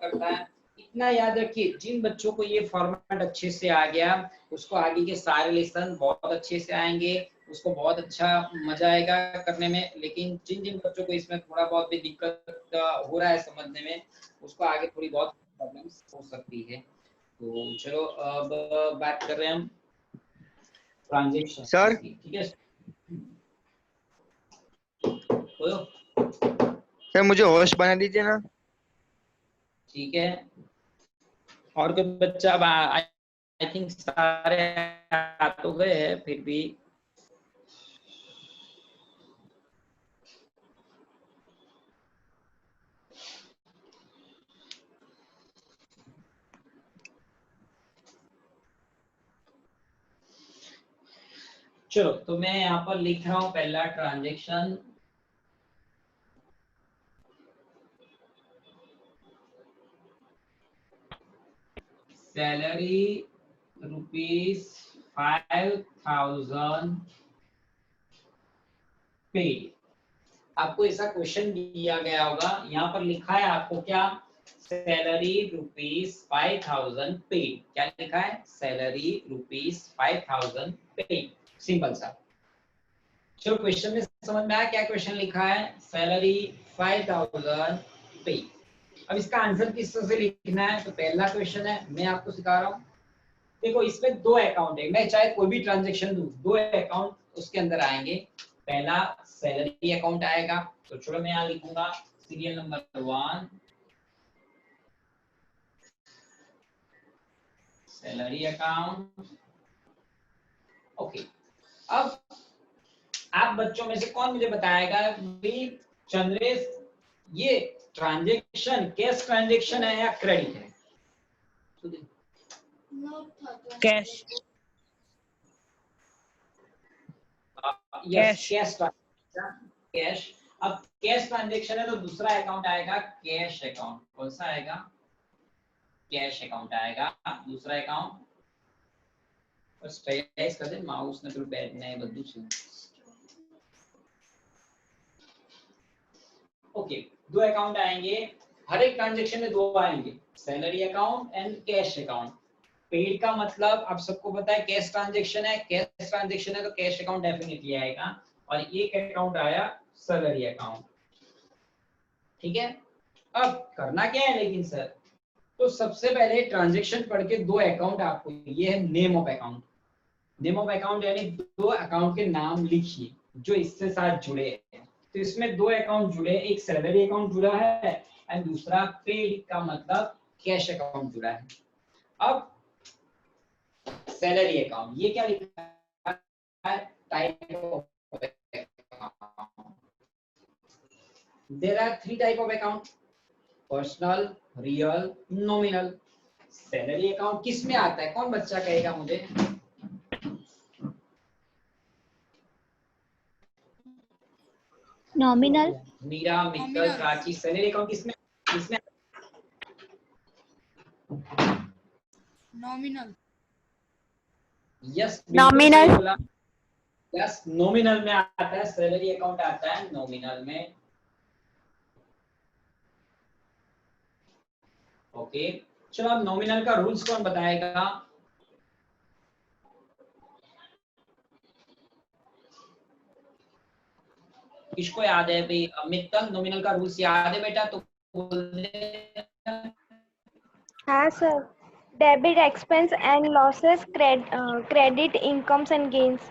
करता है। इतना याद रखिए, जिन बच्चों को ये फॉर्मेट अच्छे से आ गया उसको आगे के सारे लेसन बहुत अच्छे से आएंगे, उसको बहुत अच्छा मजा आएगा करने में। लेकिन जिन जिन बच्चों को इसमें थोड़ा बहुत भी दिक्कत हो रहा है समझने में, उसको आगे थोड़ी बहुत प्रॉब्लम्स हो सकती है। तो चलो अब बात कर रहे हैं हम ट्रांजैक्शन सर। की, ठीक है। बोलो। सर मुझे होस्ट बना दीजिए ना। ठीक है, और कोई बच्चा? अब आई थिंक सारे आ तो गए हैं, फिर भी चलो, तो मैं यहाँ पर लिख रहा हूँ पहला ट्रांजैक्शन। Salary ₹5,000 paid. आपको ऐसा क्वेश्चन दिया गया होगा, यहाँ पर लिखा है आपको क्या? Salary ₹5,000 paid. क्या लिखा है? Salary ₹5,000 paid. सिंपल सा। चलो, क्वेश्चन में समझ में आया क्या क्वेश्चन लिखा है? Salary 5,000 paid. अब इसका आंसर किस तरह से लिखना है? तो पहला क्वेश्चन है, मैं आपको सिखा रहा हूँ। देखो, इसमें दो अकाउंट है, मैं चाहे कोई भी ट्रांजैक्शन दूं, दो अकाउंट उसके अंदर आएंगे। पहला सैलरी अकाउंट आएगा, तो चलो मैं यहाँ लिखूंगा serial number 1 salary account. Okay. अब आप बच्चों में से कौन मुझे बताएगा भी, चंद्रेश, ये ट्रांजैक्शन कैश ट्रांजैक्शन है या क्रेडिट है? Cash. Yes, cash transaction, cash. अब कैश ट्रांजैक्शन है तो दूसरा अकाउंट आएगा कैश अकाउंट। कौन सा आएगा? कैश अकाउंट आएगा दूसरा अकाउंट। और स्पेस कर दे, माउस ने तो बैठना है बद्दू से। ओके, दो अकाउंट आएंगे, हर एक ट्रांजैक्शन में दो आएंगे, salary account and cash account. Paid का मतलब आप सबको पता है कैश ट्रांजैक्शन है, कैश ट्रांजैक्शन है तो कैश अकाउंट डेफिनेटली आएगा। और एक अकाउंट आया सैलरी अकाउंट, ठीक है। अब करना क्या है लेकिन सर? तो सबसे पहले ट्रांजैक्शन पढ़ के दो अकाउंट आपको, ये है name of account. Name of account यानी दो अकाउंट के नाम लिखिए जो इससे साथ जुड़े हैं। तो इसमें दो अकाउंट जुड़े, एक सैलरी अकाउंट जुड़ा है एंड दूसरा पेड का मतलब कैश अकाउंट जुड़ा है। अब सैलरी अकाउंट, ये क्या लिखा है? Type of account. There are three type of account, personal, real, nominal. Salary account किस में आता है? कौन बच्चा कहेगा मुझे? Nominal. Meera, Mittal, Prachi, salary account किसमें किसमें? नॉमिनल। Yes, nominal. बोला। यस, नॉमिनल में आता है, सैलरी अकाउंट आता है नॉमिनल में। ओके, चलो अब नॉमिनल का रूल्स कौन बताएगा? किसको याद है भाई? मित्तल, नॉमिनल का रूल्स याद है बेटा? तो बोल दे। हाँ sir, debit expense and losses, credit incomes and gains.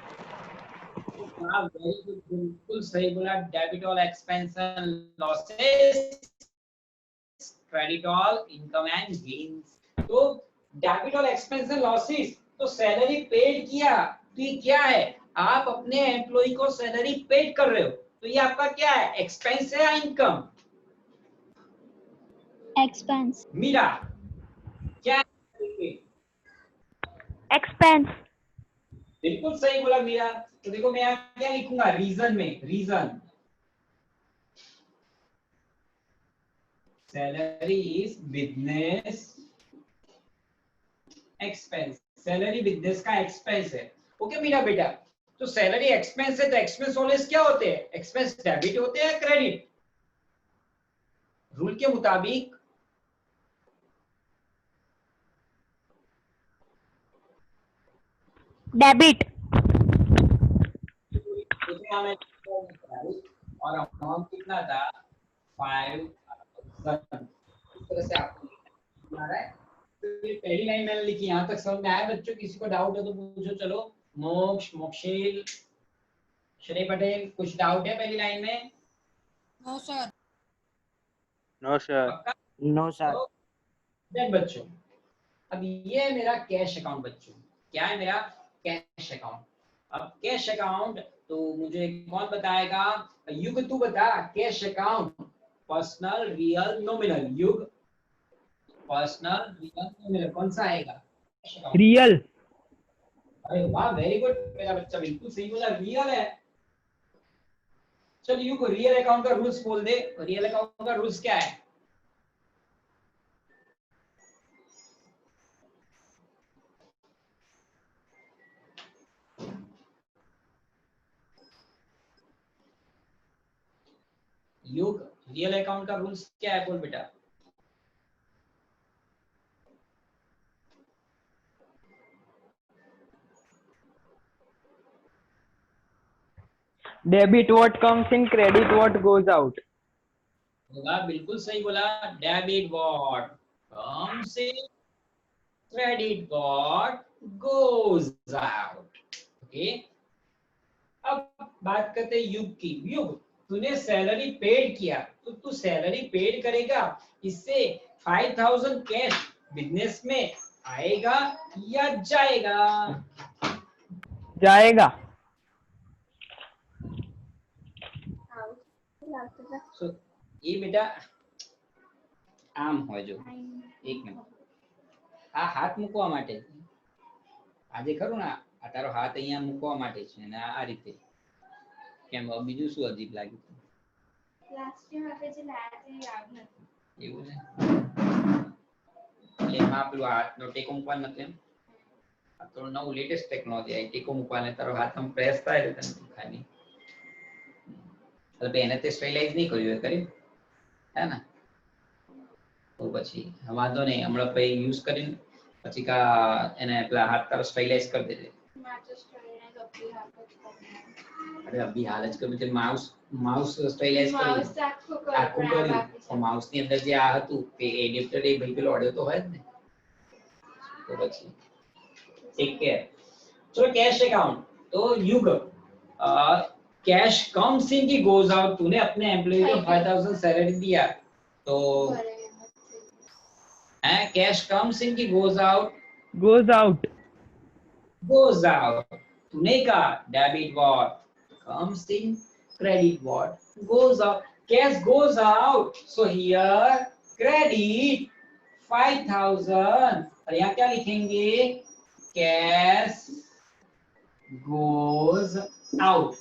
हाँ, वेरी गुड, बिल्कुल सही बोला। Debit all expense and losses, credit all income and gains. तो debit all expense and losses, तो सैलरी पेड किया तो ये क्या है? आप अपने एम्प्लॉय को सैलरी पेड कर रहे हो, तो ये आपका क्या है? एक्सपेंस है या इनकम? एक्सपेंस। मीरा, क्या है? एक्सपेंस। बिल्कुल सही बोला मीरा। तो देखो मैं यहाँ क्या लिखूंगा? रीजन में, reason salary is business expense. Salary business का एक्सपेंस है। ओके मीरा बेटा, तो सैलरी एक्सपेंस है तो एक्सपेंस ऑलवेज क्या होते हैं? एक्सपेंस डेबिट होते हैं क्रेडिट? रूल के मुताबिक डेबिट। इतना मैं और अमाउंट कितना था 5,000। इस तरह से आपको लिखना है। तो ये पहली लाइन मैंने लिखी, यहाँ तक समझ में आया बच्चों? किसी को डाउट है तो पूछो। चलो मोक्ष, मोक्षिल, श्रेय पटेल, कुछ डाउट है पहली लाइन में? No sir. No sir. पक्का? No sir. तो देख बच्चों, अब ये है मेरा कैश अकाउंट बच्चों। क्या है मेरा? Cash account. अब कैश अकाउंट तो मुझे कौन बताएगा? युग तू बता। Cash account personal, real, nominal. युग पर्सनल, रियल, नॉमिनल कौन सा आएगा? रियल। अरे वाह, वेरी गुड मेरा बच्चा, बिल्कुल सही बोला, रियल है। चल युग, रियल अकाउंट का रूल्स बोल दे। रियल अकाउंट का रूल्स क्या है? युग, रियल अकाउंट का रूल्स क्या है? बोल बेटा। Debit what comes in, credit what goes out. होगा, बिल्कुल सही बोला। Debit what comes in, credit what goes out. Okay, अब बात करते हैं युग की। युग, तूने सैलरी पेड किया तो तू सैलरी पेड करेगा, इससे 5,000 कैश बिजनेस में आएगा या जाएगा? जाएगा। So, ये बेटा આમ હોય જો, એક મિનિટ, આ હાથ મૂકવા માટે આજે ખરું ને, આ તારો હાથ અહીંયા મૂકવા માટે છે અને આ રીતે કેમ બીજું શું અજીબ લાગ્યું? લાસ્ટ ટાઈમ આપણે જે લાયા તે યાદ નથી. એવું છે એટલે એમાં પેલું હાથનો ટેકો મૂકવાનો નથી એમ? આ તો નવું લેટેસ્ટ ટેકનોલોજી આવી, ટેકો મૂકવાને તારો હાથ આમ પ્રેસ થાય એટલે તને દુખાય નહીં. એટલે એને તે સ્ટાઇલાઇઝ નહીં કર્યું હોય, કર્યું હે ને? તો પછી વાંધો નહીં, હમણાં પછી યુઝ કરીને પછી કા એને પેલા હાથ તારો સ્ટાઇલાઇઝ કરી દેજે. અરે અભી હાલ જ કર્યું તે માઉસ, માઉસ સ્ટાઇલાઇઝ કર્યું, આખું કર્યું, પણ માઉસ ની અંદર જે આ હતું તે એડેપ્ટર એ ભાઈ પેલો ઓડિયો તો હોય જ ને. તો પછી ટેક કેર. ચલો कैश अकाउंट तो युग, कैश कम्स इन की गोज आउट। तूने अपने एम्प्लॉय को 5,000 सैलरी दिया तो कैश कम्स इन की goes out, goes out. goes out. तूने कहा debit what comes in, credit what goes out. Cash goes out, so here credit 5,000। और यहाँ क्या लिखेंगे? Cash goes out।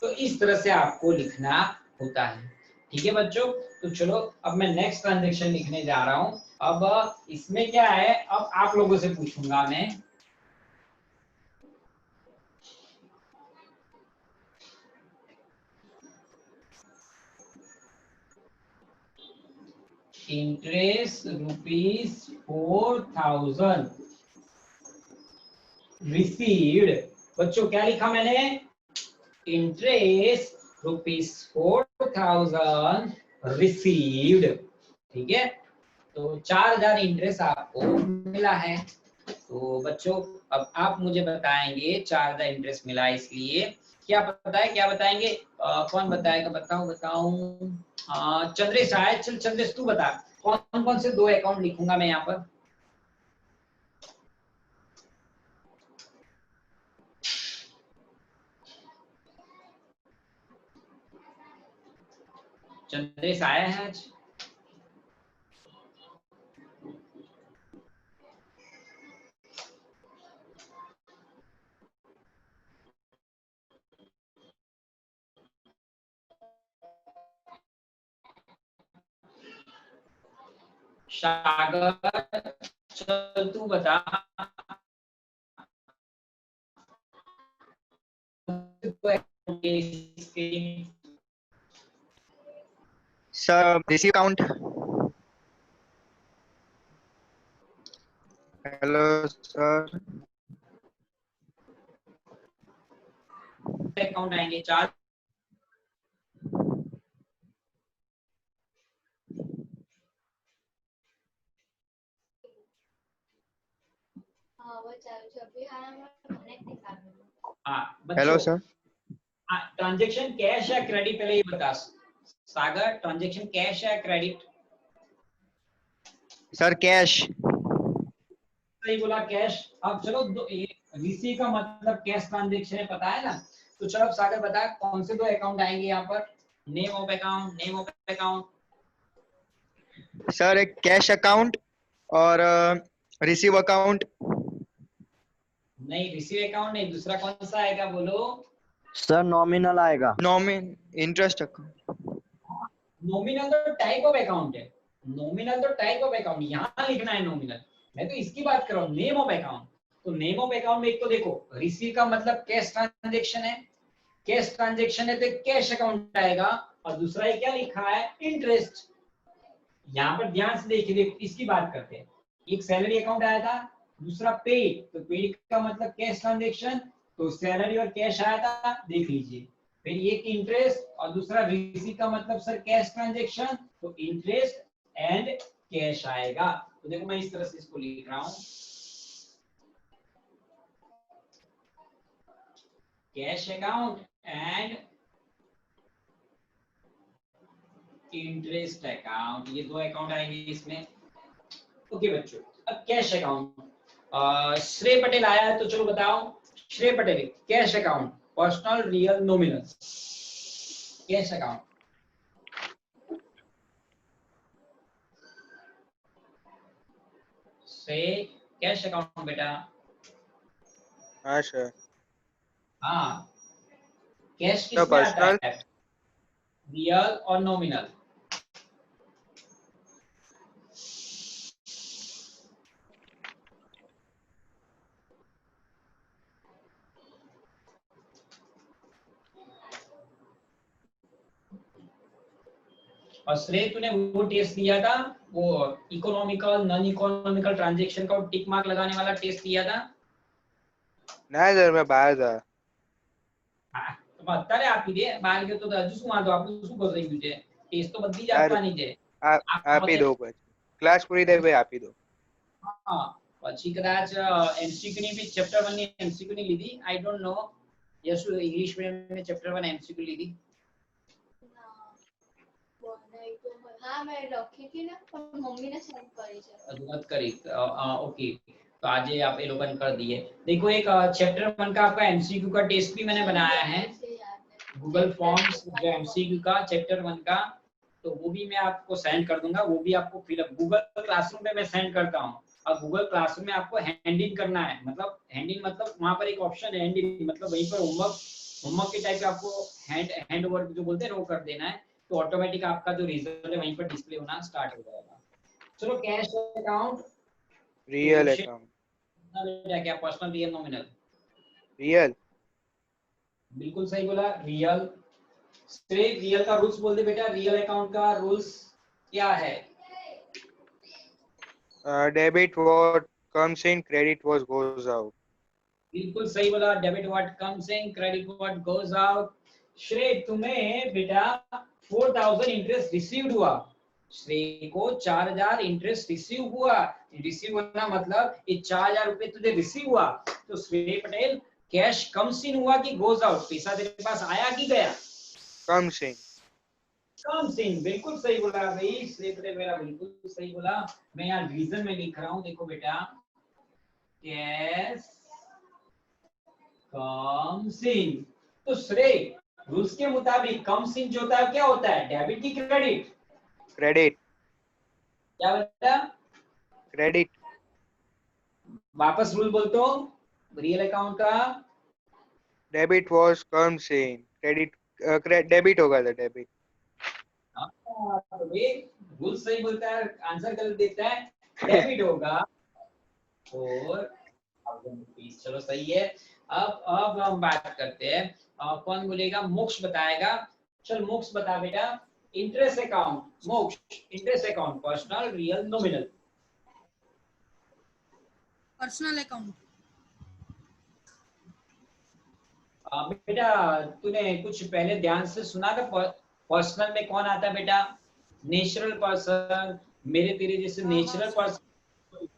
तो इस तरह से आपको लिखना होता है। ठीक है बच्चों, तो चलो अब मैं नेक्स्ट ट्रांजैक्शन लिखने जा रहा हूं। अब इसमें क्या है, अब आप लोगों से पूछूंगा मैं। Interest ₹4,000 received. बच्चों क्या लिखा मैंने? Interest ₹4,000 received. ठीक है, तो 4,000 इंटरेस्ट आपको मिला है। तो बच्चों अब आप मुझे बताएंगे 4,000 इंटरेस्ट मिला, इसलिए क्या पता है, क्या बताएंगे? कौन बताएगा? बताऊं चंद्रेश आए। चल चंद्रेश तू बता, कौन कौन से 2 अकाउंट लिखूंगा मैं यहाँ पर? चंद्रेश आया है आज? सागर चल तू बता। Sir receive account. Hello sir. Account आएंगे, 4। हाँ वो चालू છે अभी हाँ मैं कनेक्ट नहीं कर रही हूँ। हाँ हेलो बच्चों, सर। ट्रांजेक्शन कैश या क्रेडिट, पहले ये बता सागर, ट्रांजेक्शन कैश या क्रेडिट? Sir cash. सही बोला, कैश। अब चलो ये रिसीव का मतलब कैश ट्रांजेक्शन है, पता है ना? तो चलो अब सागर बता कौन से 2 अकाउंट आएंगे यहाँ पर? Name of account, name of account. Sir एक कैश अकाउंट और रिसीव अकाउंट। नहीं, रिसीव अकाउंट नहीं, दूसरा कौन सा आएगा बोलो? सर नॉमिनल आएगा। नॉमिन इंटरेस्ट अकाउंट। नॉमिनल तो टाइप ऑफ अकाउंट है, नॉमिनल तो टाइप ऑफ अकाउंट, यहाँ लिखना है नॉमिनल। मैं तो इसकी बात कर रहा हूँ, नेम ऑफ अकाउंट। तो नेम ऑफ अकाउंट में एक तो देखो, रिसीव का मतलब कैश ट्रांजेक्शन है, कैश ट्रांजेक्शन है तो कैश अकाउंट आएगा। और दूसरा ये क्या लिखा है? इंटरेस्ट। यहाँ पर ध्यान से देखिए, देखो इसकी बात करते हैं। एक सैलरी अकाउंट आया था, दूसरा पेड, तो पेड का मतलब कैश ट्रांजेक्शन, तो सैलरी और कैश आया था, देख लीजिए। फिर एक इंटरेस्ट और दूसरा रिसीव का मतलब सर कैश ट्रांजेक्शन, तो इंटरेस्ट एंड कैश आएगा। तो देखो मैं इस तरह से इसको लिख रहा हूं, cash account and interest account, ये 2 अकाउंट आएंगे इसमें। ओके बच्चों, अब कैश अकाउंट श्रेय पटेल आया है, तो चलो बताओ श्रेय Patel, cash account, personal, real, nominal? Cash account से कैश अकाउंट बेटा। हाँ सर। हाँ, कैश तो किसमें आता पर्सनल। है? रियल और नॉमिनल। और श्रेय तूने वो टेस्ट दिया था, वो इकोनॉमिकल नॉन इकोनॉमिकल ट्रांजैक्शन का टिक मार्क लगाने वाला टेस्ट दिया था? ना सर मैं बाहर था। હા, તો અત્યારે આપી દે, બહાર ગયો તો હજુ શું વાંધો, આપણે શું કરી રહ્યું છે? ટેસ્ટ તો બધી જ यार આપવાની છે। આપી દો પછી ક્લાસ પૂરી થઈ પછી આપી દો। હા, પછી કદાચ એમસીક્યુ ની બી ચેપ્ટર 1 ની એમસીક્યુ ની લીધી, I don't know, Yashu English medium में ચેપ્ટર 1 એમસીક્યુ લીધી? ના वो नहीं तो हाँ मैं रखी थी ना पर मम्मी ने सेंड करी છે। हजू मत करी। ओके, तो आज ये आप ये लोगन कर दिए। देखो एक चैप्टर 1 का आपका एमसीक्यू का टेस्ट भी मैंने बनाया है, गूगल फॉर्म्स जो एमसीक्यू का चैप्टर 1 का, तो वो भी मैं आपको सेंड कर दूंगा, वो भी आपको फिलअप गूगल क्लासरूम में मैं सेंड करता हूँ। अब गूगल क्लासरूम में आपको हैंड इन करना है, मतलब हैंड इन मतलब वहां पर एक ऑप्शन है हैंड इन, मतलब वहीं पर होमवर्क के टाइप का आपको हैंड वर्क जो बोलते हैं वो कर देना है, तो ऑटोमेटिक आपका जो रिजल्ट है वहीं पर डिस्प्ले होना स्टार्ट हो जाएगा। चलो कैश अकाउंट, रियल अकाउंट। क्या पर्सनल, रियल, नॉमिनल? रियल। बिल्कुल सही बोला, रियल। रियल का रूल्स बोल दे बेटा, रियल अकाउंट का रूल्स क्या है? Debit what comes in, credit what goes out. बिल्कुल सही बोला, debit what comes in, credit what goes out. श्रेय तुम्हें बेटा 4000 इंटरेस्ट रिसीव्ड हुआ, श्रेय को 4000 इंटरेस्ट रिसीव हुआ। रिसीव होना मतलब ये 4000 रुपए तुझे रिसीव हुआ, तो श्रेय पटेल कैश कम्स इन हुआ कि गोज आउट, पैसा तेरे पास आया कि गया? Comes in. कम्स इन, बिल्कुल सही बोला भाई श्रेय पटेल, मेरा बिल्कुल सही बोला। मैं यहाँ रीजन में लिख रहा हूँ, देखो बेटा, कैश कम्स इन, तो श्रेय रूल्स के मुताबिक कम्स इन जो होता है क्या होता है, डेबिट की क्रेडिट? क्रेडिट। क्या बेटा? क्रेडिट। वापस रूल बोल तो, रियल अकाउंट का debit was comes in, credit debit होगा सर, डेबिट। तो रूल सही बोलता है, आंसर गलत देता है, डेबिट होगा और 1000 रुपीस। चलो सही है। अब हम बात करते हैं, कौन बोलेगा? मोक्ष बताएगा। चल मोक्ष बता बेटा, इंटरेस्ट अकाउंट, मोक्ष interest account, personal, real, nominal? Personal account. बेटा तूने कुछ पहले ध्यान से सुना था? पर्सनल में कौन आता है बेटा? नेचुरल पर्सन, मेरे तेरे जैसे natural person,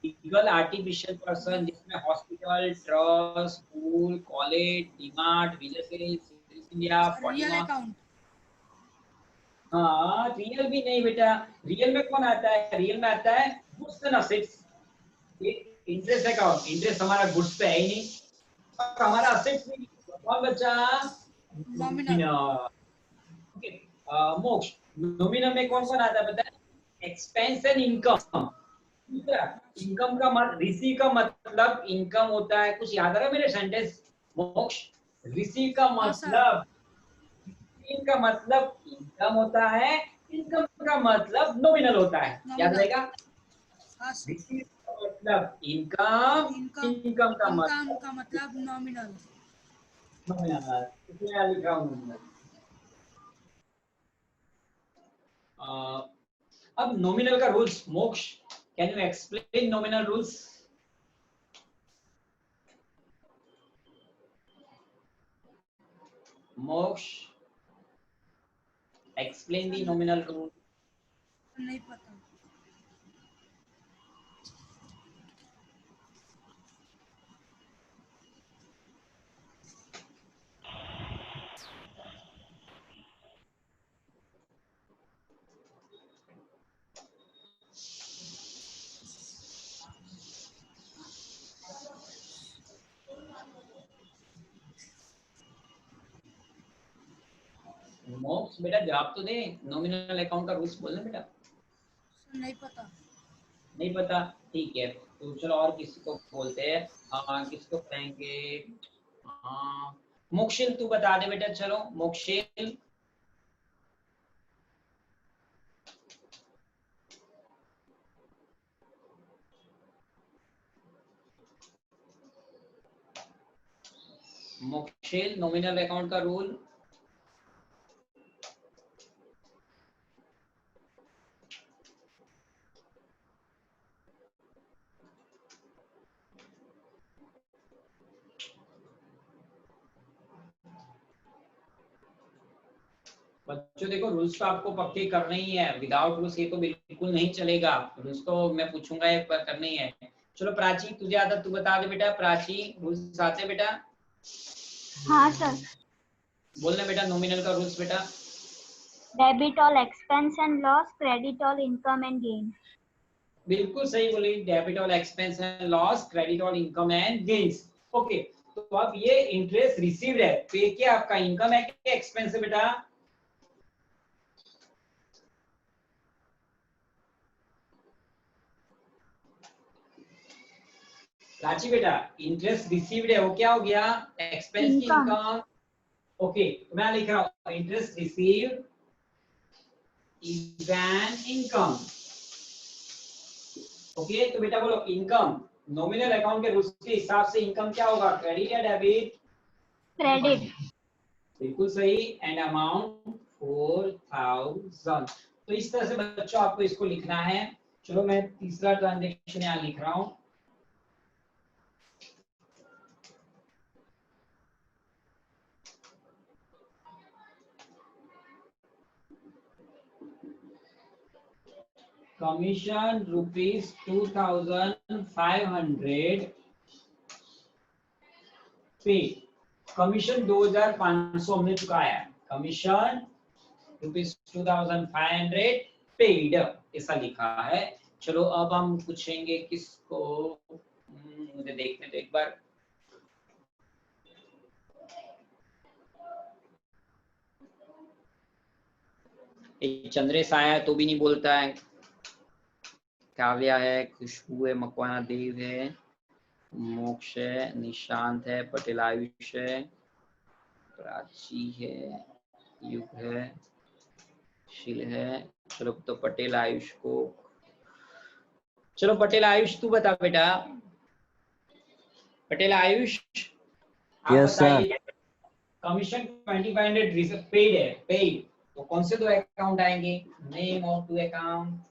legal artificial person जिसमें hospital, trust, school, college, DMart, India, real Fatima. Account. हाँ, रियल भी नहीं बेटा। रियल में कौन आता है? रियल में आता है गुड्स एंड असेट्स। ये इंटरेस्ट अकाउंट, इंटरेस्ट हमारा गुड्स पे है ही नहीं और हमारा असेट्स भी नहीं। तो कौन बचा? नॉमिनल। ओके, मोक्ष, नॉमिनल में कौन कौन आता है पता है? Expense and income. इनकम का मतलब, रिसीव का मतलब इनकम होता है। कुछ याद आ रहा है मेरे सेंटेंस? मोक्ष, रिसीव का हाँ, सर। मतलब, का मतलब इनकम होता है, इनकम का मतलब नॉमिनल होता है। याद Nominal। रहेगा? हाँ सर। रिसीव का मतलब इनकम, इनकम का मतलब का मतलब नॉमिनल। नॉमिनल। इसमें लिखा हूं नॉमिनल। अब नॉमिनल का रूल्स, मोक्ष, can you explain nominal rules? मोक्ष, एक्सप्लेन दी नॉमिनल रूल। नहीं पता। मोक्ष बेटा जवाब तो दे, नॉमिनल अकाउंट का रूल्स बोलना बेटा। नहीं पता। नहीं पता? ठीक है, तो चलो और किसी को बोलते हैं। किसको कहेंगे? हाँ, मोक्षिल तू बता दे बेटा। चलो मोक्षिल। मोक्षिल, नॉमिनल अकाउंट का रूल। बच्चों देखो, रूल्स तो आपको पक्के करने ही है। विदाउट रूल्स ये तो बिल्कुल नहीं चलेगा। रूल्स तो मैं पूछूंगा, ये पर करने ही है। चलो प्राची, तुझे आता, तू बता दे बेटा। प्राची, रूल्स आते बेटा? हाँ सर। बोलना बेटा नॉमिनल का रूल्स बेटा। Debit all expense and loss, credit all income and gain. बिल्कुल सही बोली। Debit all expense and loss, credit all income and gains. Okay, तो अब ये इंटरेस्ट रिसीव्ड है, पे क्या आपका इनकम है कि एक्सपेंस है बेटा? प्राची बेटा, इंटरेस्ट रिसीव्ड है, वो क्या हो गया? एक्सपेंस की इनकम। इनकम। ओके, तो मैं लिख रहा हूं interest received is an income. Okay, तो बेटा बोलो इनकम। नॉमिनल अकाउंट के रूल्स के हिसाब से इनकम क्या होगा? क्रेडिट या डेबिट? क्रेडिट। बिल्कुल सही। And amount 4000। तो इस तरह से बच्चों आपको इसको लिखना है। चलो मैं तीसरा ट्रांजैक्शन यहाँ लिख रहा हूं। कमीशन ₹2500 पे। कमीशन 2500 हमने चुकाया। कमीशन ₹2500 पेड, ऐसा लिखा है। चलो अब हम पूछेंगे किसको? मुझे देखने दो एक बार। चंद्रेश आया है तो भी नहीं बोलता है। काव्या है, खुशबू है, मकवाना देव है, मोक्ष है, निशांत है, पटेल आयुष है, प्राची है, युग है, शील है। चलो तो पटेल आयुष को, चलो पटेल आयुष तू बता बेटा। पटेल आयुष आप यस सर। बताइए। कमीशन 2500 पेड है, पेड, तो कौन से दो अकाउंट आएंगे? Name of two account.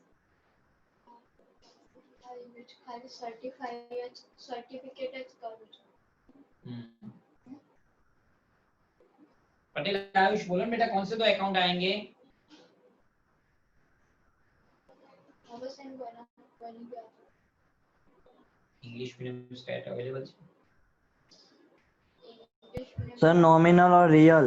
खाली सर्टिफिकेट જ કરું છું। पटेल आयुष बोलो बेटा कौन से दो अकाउंट आएंगे? कॉमर्स एंड बनी गया English medium state available English में सर नॉमिनल और रियल।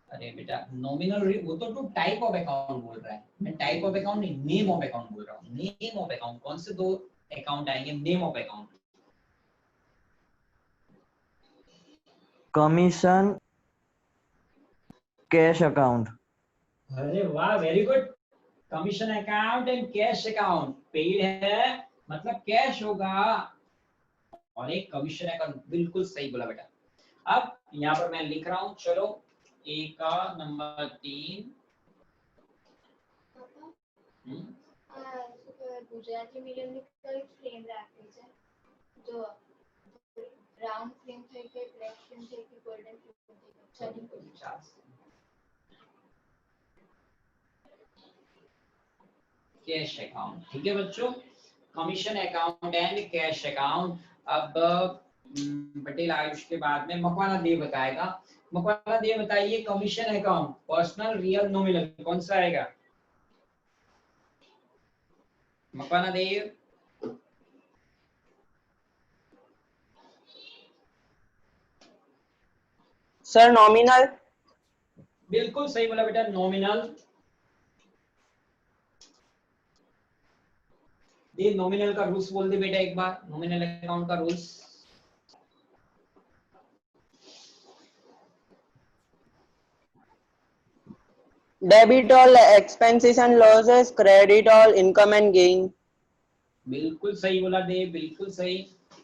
अरे बेटा नॉमिनल वो तो टू टाइप ऑफ अकाउंट बोल रहा है, मैं टाइप ऑफ अकाउंट नहीं नेम ऑफ अकाउंट बोल रहा हूँ। नेम ऑफ अकाउंट कौन से दो अकाउंट आएंगे name of account? Commission cash account. अरे वाह very good. Commission account and cash account. Paid है मतलब कैश होगा और एक कमीशन अकाउंट, बिल्कुल सही बोला बेटा। अब यहाँ पर मैं लिख रहा हूँ, चलो ए का नंबर 3। ગુજરાતી મીડિયમ ની કઈ ફ્રેમ રાખી છે જો રાઉન્ડ ફ્રેમ થઈ ગઈ બ્લેક ફ્રેમ થઈ ગઈ ગોલ્ડન ફ્રેમ થઈ ગઈ ચલી कैश अकाउंट, ठीक है बच्चों। Commission account and cash account. अब पटेल आयुष के बाद में मकवाना देव बताएगा। मकवाना देव बताइए commission account personal real nominal कौन सा आएगा? मकवाना देव। Sir nominal. बिल्कुल सही बोला बेटा नॉमिनल। देव नॉमिनल का रूल्स बोल दे बेटा एक बार, नॉमिनल अकाउंट का rules. Debit all expenses and losses, credit all income and gain. बिल्कुल सही बोला देव, बिल्कुल सही।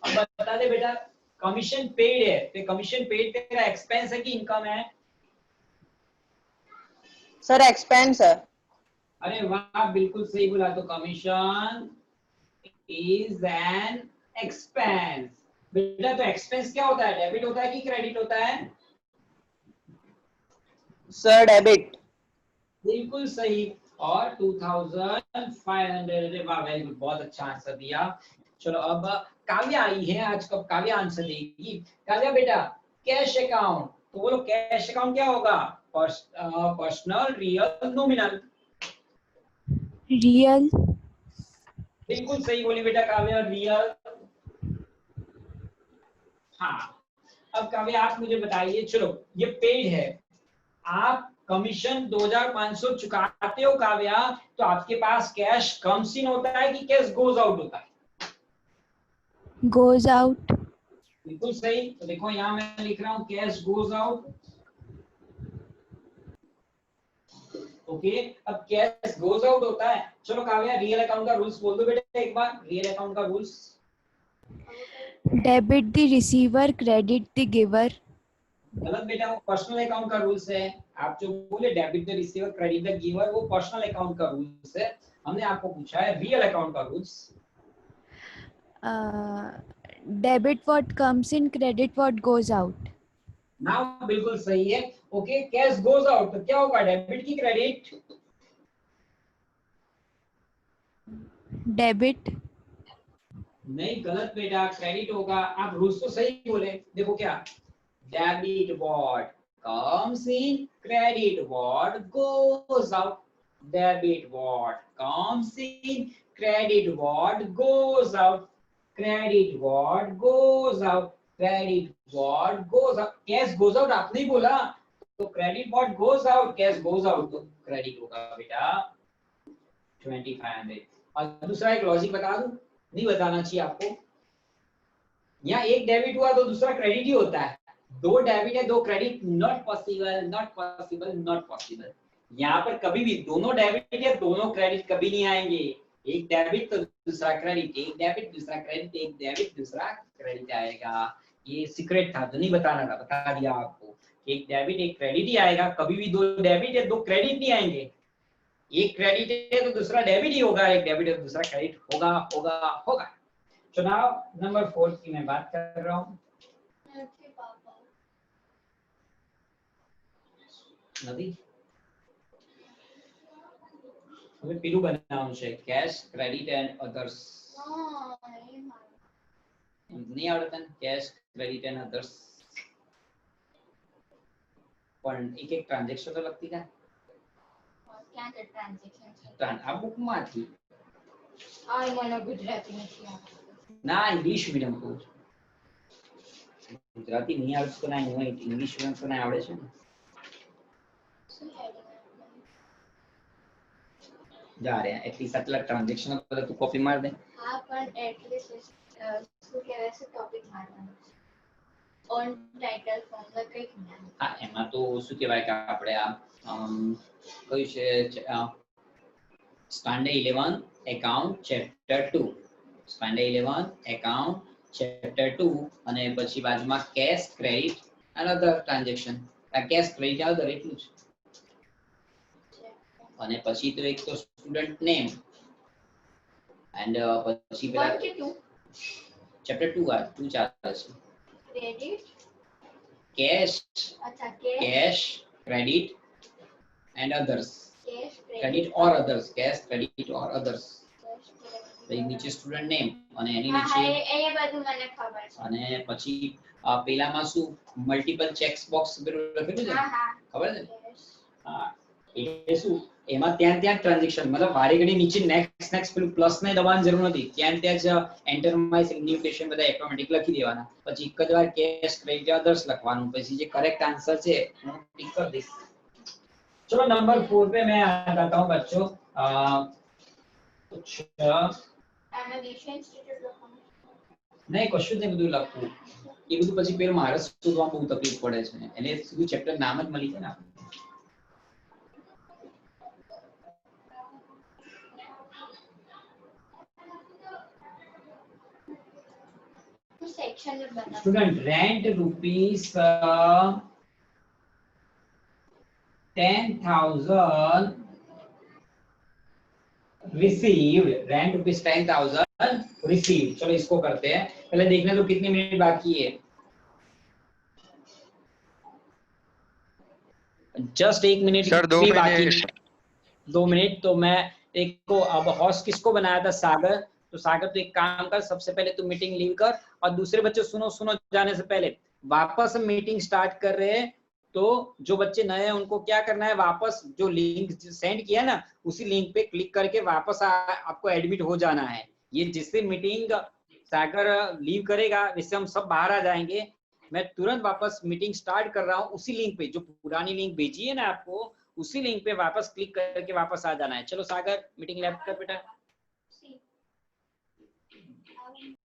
अब बता दे बेटा कमीशन पेड है तो कमीशन पेड तेरा एक्सपेंस है कि इनकम है? सर एक्सपेंस है। अरे वाह बिल्कुल सही बोला। तो कमीशन इज एन एक्सपेंस। बेटा तो एक्सपेंस क्या होता है, डेबिट होता है कि क्रेडिट होता है? Sir debit. बिल्कुल सही। और 2500, वाह वेरी गुड, बहुत अच्छा आंसर दिया। चलो अब काव्या आई है, आज कब काव्या आंसर देगी। काव्या बेटा कैश अकाउंट, तो बोलो कैश अकाउंट क्या होगा? Personal real nominal. रियल। बिल्कुल सही बोली बेटा काव्या, रियल। हाँ अब काव्या आप मुझे बताइए, चलो ये पेड है, आप कमीशन 2500 चुकाते हो काव्या, तो आपके पास कैश कम्स इन होता है कि कैश गोज आउट होता है? Goes out. बिल्कुल सही। तो देखो यहाँ मैं लिख रहा हूँ कैश गोज आउट। ओके अब कैश गोज आउट होता है। चलो काव्या रियल अकाउंट का रूल्स बोल दो बेटा एक बार, रियल अकाउंट का rules. Debit the receiver, credit the giver. गलत बेटा, वो पर्सनल अकाउंट का रूल्स है। आप जो बोले debit the receiver credit the giver, वो पर्सनल अकाउंट का रूल्स है। हमने आपको पूछा है रियल अकाउंट का rules. Debit what comes in, credit what goes out. Now बिल्कुल सही है। ओके कैश गोज आउट तो क्या होगा, डेबिट की क्रेडिट? डेबिट। नहीं गलत बेटा, क्रेडिट होगा। आप रूल्स तो सही बोले। देखो क्या, debit what comes in, credit what goes out. Debit what comes in, credit what goes out. Credit what goes out, credit what goes out. Cash goes out आपने ही बोला, तो credit what goes out, cash goes out, तो credit होगा बेटा 2500। और दूसरा एक logic बता दूं, नहीं बताना चाहिए आपको। यहाँ एक डेबिट हुआ तो दूसरा क्रेडिट ही होता है। दो डेबिट है दो credit, not possible, not possible, not possible. यहाँ पर कभी भी दोनों डेबिट या दोनों क्रेडिट कभी नहीं आएंगे। एक डेबिट तो दूसरा क्रेडिट, एक डेबिट दूसरा क्रेडिट, एक डेबिट दूसरा क्रेडिट आएगा। ये सीक्रेट था तो नहीं बताना था, बता दिया आपको। एक डेबिट एक क्रेडिट ही आएगा, कभी भी दो डेबिट या दो क्रेडिट नहीं आएंगे। एक क्रेडिट है तो दूसरा डेबिट ही होगा, एक डेबिट है तो दूसरा क्रेडिट होगा होगा होगा। चुनाव नंबर 4 की मैं बात कर रहा हूँ। नदी હવે પેલું બનાવવાનું છે, કેશ ક્રેડિટ એન્ડ અધર્સ। नहीं आवड़ता कैश क्रेडिट एंड अदर्स। પણ એક એક ટ્રાન્ઝેક્શન તો લખતી કા ક્યાં છે ટ્રાન્ઝેક્શન છે આ બુકમાંથી આ મને ગુજરાતી નથી આવડતું ના ઇંગ્લિશ મીડિયમ કહું છું ગુજરાતી નહીં આવડતું તો ના ઇંગ્લિશ મીડિયમ તો ના આવડે છે ને શું heading જા રે એટલીસ્ટ આટલા ટ્રાન્ઝેક્શન પર તું કોપી માર દે હા પણ એટલીસ્ટ શું કહેવાય છે ટોપિક મારવાનું ઓન ટાઇટલ ફોર્મ નું કંઈક જ્ઞાન હા એમાં તો શું કહેવાય કે આપણે આ કયું છે standard 11 account chapter 2 standard 11 account chapter 2 અને પછી બાજુમાં કેશ ક્રેડિટ અને અધર ટ્રાન્ઝેક્શન આ કેશ ક્રેડિટ અધર એટલું જ અને પછી તો એક તો સ્ટુડન્ટ નેમ એન્ડ પછી પેલા 1 કે 2 ચેપ્ટર 2 આ 2 ચાલે છે ક્રેડિટ કેશ અચ્છા cash credit and others cash credit or others cash credit or others પછી નીચે સ્ટુડન્ટ નેમ અને એની હા નીચે એ બધું મને ખબર છે અને પછી પેલામાં શું મલ્ટીપલ ચેક્સ બોક્સ લખેલું છે હા હા ખબર છે કેશ હા એટલે શું એમાં ત્યાં ટ્રાન્ઝેક્શન મતલબ વારે ઘડી નીચે નેક્સ્ટ પેલું પ્લસ ને દબાવવાની જરૂર નથી ત્યાં જ એન્ટર માય સિગ્નિફિકેશન બધા ઓટોમેટિક લખી દેવાના પછી એક જ વાર કેશ ક્રેડિટ અધર્સ લખવાનું પછી જે કરેક્ટ આंसर છે હું ટિક कर દઈશ चलो नंबर 4 पे मैं आता हूं बच्चों कुछ આમાં વિષય ઇન્સ્ટિટ્યૂટ લખવાનું नहीं क्वेश्चन ને બધું લખવું એ બધું પછી પેલું મારે શોધવામાં બહુ તકલીફ પડે છે એટલે સીધું ચેપ્ટર નામ જ મળી જાય ને આપણે સેક્શન જ બનાવ student rent rupees 10,000 received rent rupees 10,000 received चलो इसको करते हैं पहले देखने दो कितनी मिनट बाकी है जस्ट 1 मिनट सर 2 भी बाकी मिनट 2 मिनट तो मैं एक को अब हॉस्ट किसको बनाया था सागर तो सागर तो एक काम कर सबसे पहले तू मीटिंग लीव कर और दूसरे बच्चे सुनो जाने से पहले वापस मीटिंग स्टार्ट कर रहे हैं तो जो बच्चे नए हैं उनको क्या करना है वापस जो लिंक सेंड किया ना उसी लिंक पे क्लिक करके वापस आपको एडमिट हो जाना है ये जिससे मीटिंग सागर लीव करेगा जिससे हम सब बाहर आ जाएंगे मैं तुरंत वापस मीटिंग स्टार्ट कर रहा हूँ उसी लिंक पे जो पुरानी लिंक भेजी है ना आपको उसी लिंक पे वापस क्लिक करके वापस आ जाना है चलो सागर मीटिंग लेफ्ट कर बेटा